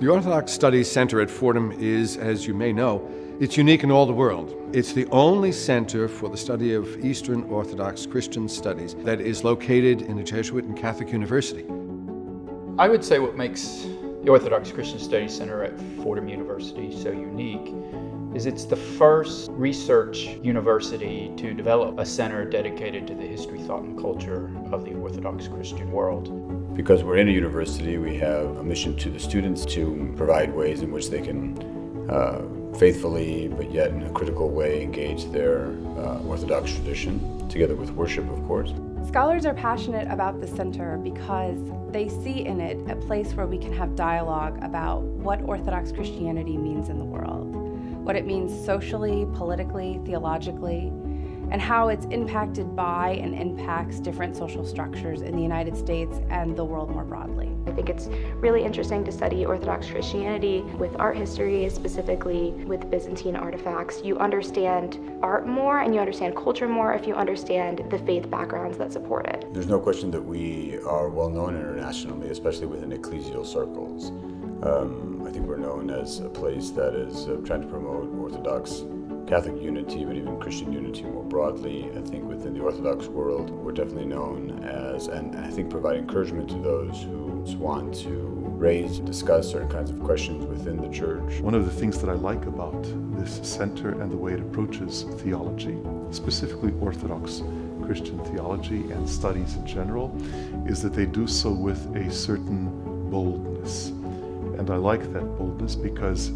The Orthodox Studies Center at Fordham is, as you may know, it's unique in all the world. It's the only center for the study of Eastern Orthodox Christian studies that is located in a Jesuit and Catholic university. I would say what makes the Orthodox Christian Studies Center at Fordham University so unique is it's the first research university to develop a center dedicated to the history, thought, and culture of the Orthodox Christian world. Because we're in a university, we have a mission to the students to provide ways in which they can faithfully, but yet in a critical way, engage their Orthodox tradition, together with worship, of course. Scholars are passionate about the center because they see in it a place where we can have dialogue about what Orthodox Christianity means in the world, what it means socially, politically, theologically, and how it's impacted by and impacts different social structures in the United States and the world more broadly. I think it's really interesting to study Orthodox Christianity with art history, specifically with Byzantine artifacts. You understand art more and you understand culture more if you understand the faith backgrounds that support it. There's no question that we are well known internationally, especially within ecclesial circles. I think we're known as a place that is trying to promote Orthodox Catholic unity, but even Christian unity more broadly. I think within the Orthodox world, we're definitely known as, and I think provide encouragement to those who want to raise and discuss certain kinds of questions within the church. One of the things that I like about this center and the way it approaches theology, specifically Orthodox Christian theology and studies in general, is that they do so with a certain boldness. And I like that boldness because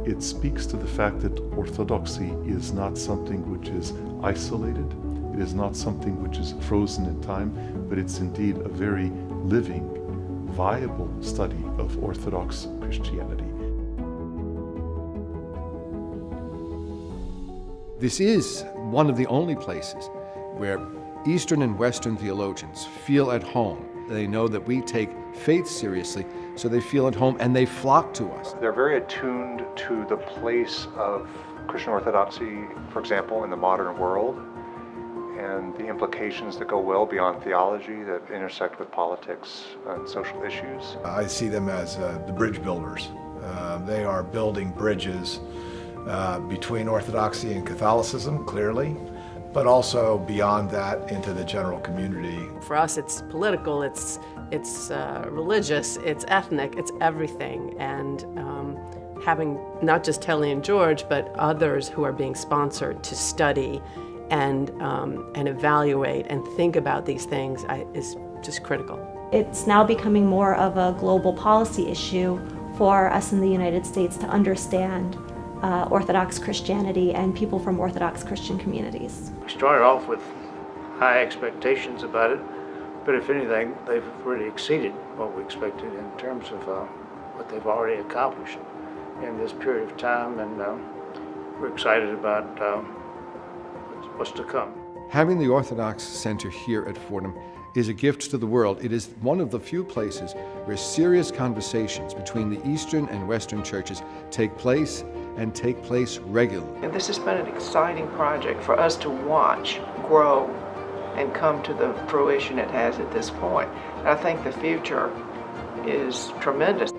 it speaks to the fact that orthodoxy is not something which is isolated. It is not something which is frozen in time, but it's indeed a very living, viable study of Orthodox Christianity. This is one of the only places where Eastern and Western theologians feel at home. They know that we take faith seriously, so they feel at home and they flock to us. They're very attuned to the place of Christian Orthodoxy, for example, in the modern world, and the implications that go well beyond theology that intersect with politics and social issues. I see them as the bridge builders. They are building bridges between Orthodoxy and Catholicism, clearly, but also beyond that into the general community. For us, it's political, it's religious, it's ethnic, it's everything. And having not just Telly and George, but others who are being sponsored to study and evaluate and think about these things is just critical. It's now becoming more of a global policy issue for us in the United States to understand Orthodox Christianity and people from Orthodox Christian communities. We started off with high expectations about it, but if anything, they've really exceeded what we expected in terms of what they've already accomplished in this period of time, and we're excited about what's to come. Having the Orthodox Center here at Fordham is a gift to the world. It is one of the few places where serious conversations between the Eastern and Western churches take place and take place regularly. And this has been an exciting project for us to watch grow and come to the fruition it has at this point. And I think the future is tremendous.